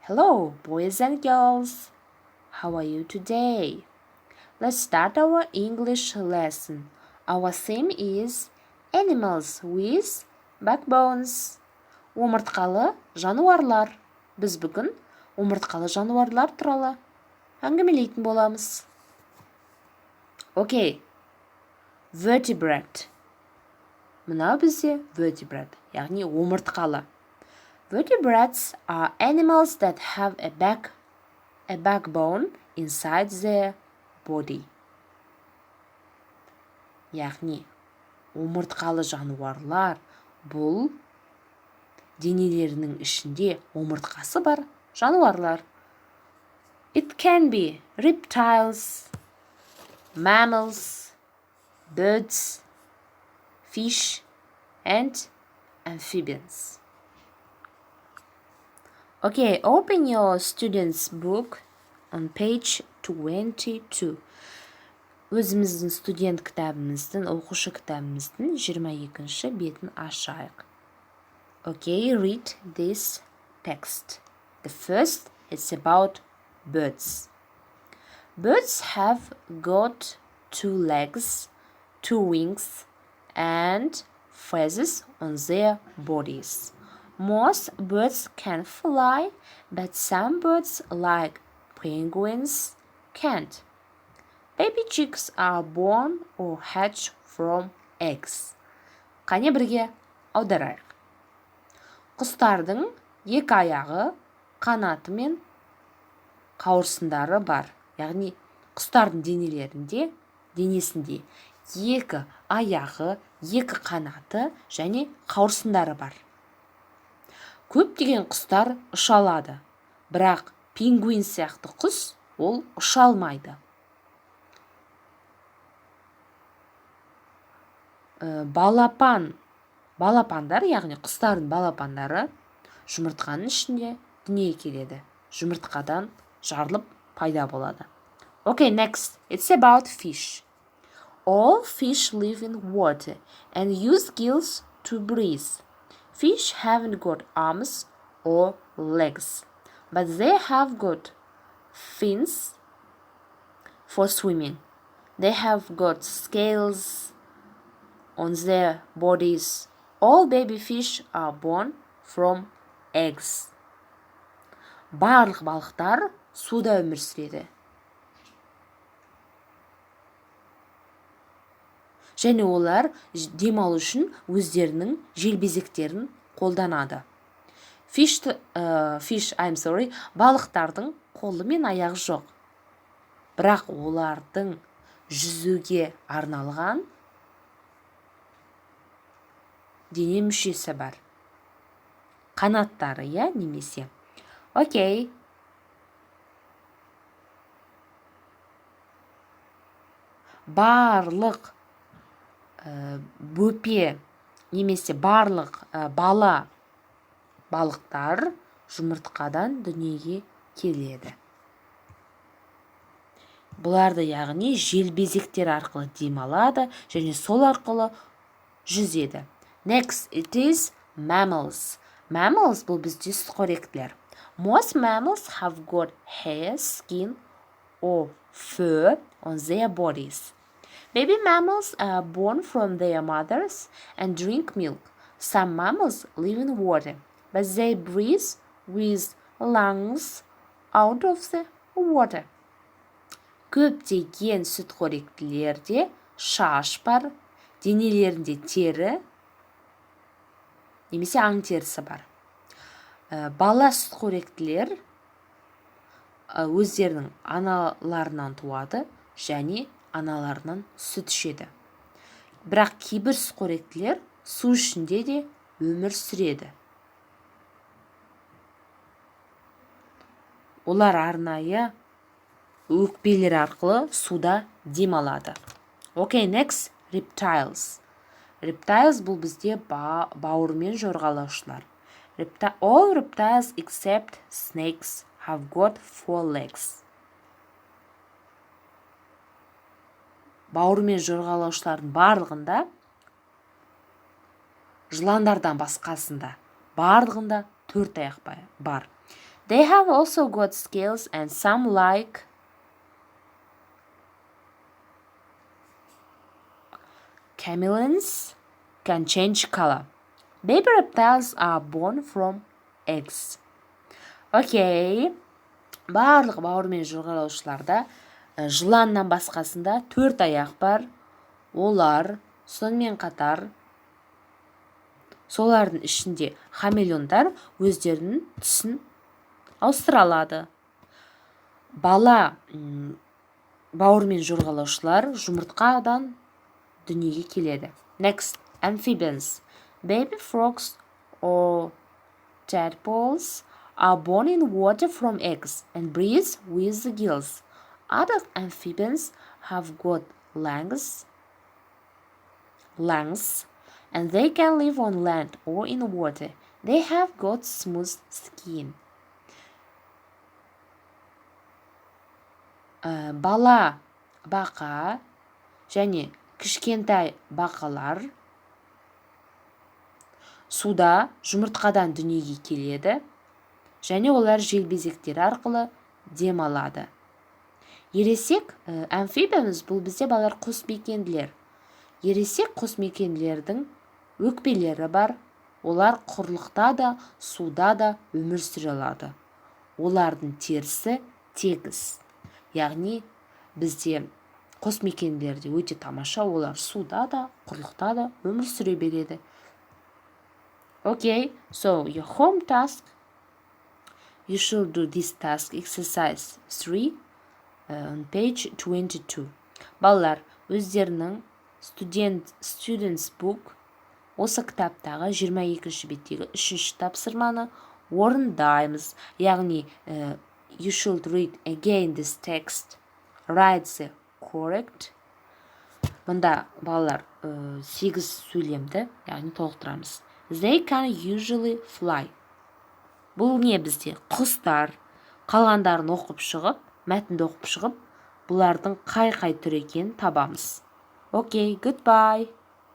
Hello, boys and girls. How are you today? Let's start our English lesson. Our theme is animals with backbones. Омыртқалы жануарлар. Біз бүгін омыртқалы жануарлар туралы әңгімелейтін боламыз. Окей. Vertebrate. Мынау бізде vertebrate, яғни омыртқалы. Vertebrates are animals that have a backbone inside their body. Яғни, омыртқалы жануарлар бұл денелерінің ішінде омыртқасы бар жануарлар. It can be reptiles, mammals, birds, fish, and amphibians. Okay, open your student's book on page 22. Өзіміздің студент кітабымыздың, оқушы кітабымыздың 22-ші бетін ашайық. Okay, read this text. The first is about birds. Birds have got 2 legs, 2 wings, and feathers on their bodies. Most birds can fly, but some birds, like penguins, can't. Baby chicks are born or hatch from eggs. Қане бірге аударайық. Құстардың 2 аяғы, қанаты мен қауырсындары бар. Яғни құстардың денесінде 2 аяғы, 2 қанаты және қауырсындары бар. Көптеген құстар ұша алады, бірақ пингвин сияқты құс ол ұша алмайды. Балапандар, яғни құстардың балапандары жұмыртқаның ішінде дүниеге келеді. Жұмыртқадан жарылып пайда болады. Okay, next. It's about fish. All fish live in water and use gills to breathe. Fish haven't got arms or legs, but they have got fins for swimming. They have got scales on their bodies. All baby fish are born from eggs. Барлық балықтар суда өмір сүреді. Және олар демалу үшін өздерінің желбезектерін қолданады. Балықтардың қолы мен аяғы жоқ. Бірақ олардың жүзуге арналған дене мүшесі бар. Қанаттары, немесе. Окей. Барлық бөпе немесе барлық балықтар жұмыртқадан дүниеге келеді. Бұларды яғни желбезектер арқылы демалады және сол арқылы жүзеді. Next, it is mammals. Mammals бұл бізде сүтқоректілер. Most mammals have got hair, skin, or fur on their bodies. Baby mammals are born from their mothers and drink milk. Some mammals live in water, but they breathe with lungs out of the water. Көптеген сүтқоректілерде шаш бар, денелерінде тері, немесе аң терісі бар. Бала сүтқоректілер өздерінің аналарынан туады және аналарынан сүт ішеді. Бірақ кейбір сүтқоректілер су ішінде де өмір сүреді. Олар арнайы өкпелер арқылы суда демалады. Okay, next, reptiles. Reptiles бұл бізде бауырмен жорғалаушылар. All reptiles except snakes have got 4 legs. Бауырмен жорғалаушылардың барлығында, жыландардан басқасында, барлығында 4 аяқ бар. They have also got scales and some like chameleons can change color. Baby reptiles are born from eggs. Окей. Барлық бауырмен жорғалаушыларда жыланнан басқасында 4 аяқ бар. Олар сонымен қатар солардың ішінде хамелеондар өздерінің түсін ауыстыра алады. Бала бауырмен жорғалаушылар жұмыртқадан дүниеге келеді. Next, amphibians. Baby frogs or tadpoles are born in water from eggs and breathe with the gills. Adult amphibians have got lungs, and they can live on land or in water. They have got smooth skin. Бала бақа және кішкентай бақалар суда жұмыртқадан дүниеге келеді және олар желбезектер арқылы дем алады. Ересек amphibians бұл бізде балалар қосмекенділер. Ересек қосмекенділердің өкпелері бар. Олар құрлықта да, суда да өмір сүре алады. Олардың терісі тегіс. Яғни бізде қосмекенділерде өте тамаша, олар суда да, құрлықта да өмір сүре береді. Okay, so your home task, you should do this task exercise 3 on page 22. Балалар, өздерінің students book осы кітаптағы 22-ші беттегі 3-ші тапсырманы орындаймыз. Яғни, you should read again this text, write the correct. Мұнда балалар 8 сөйлемді, яғни толықтырамыз. They can usually fly. Бұл не бізде? Құстар. Қалғандарын оқып шығып, мәтінді оқып шығып, бұлардың қай түрі екенін табамыз. Okay, goodbye.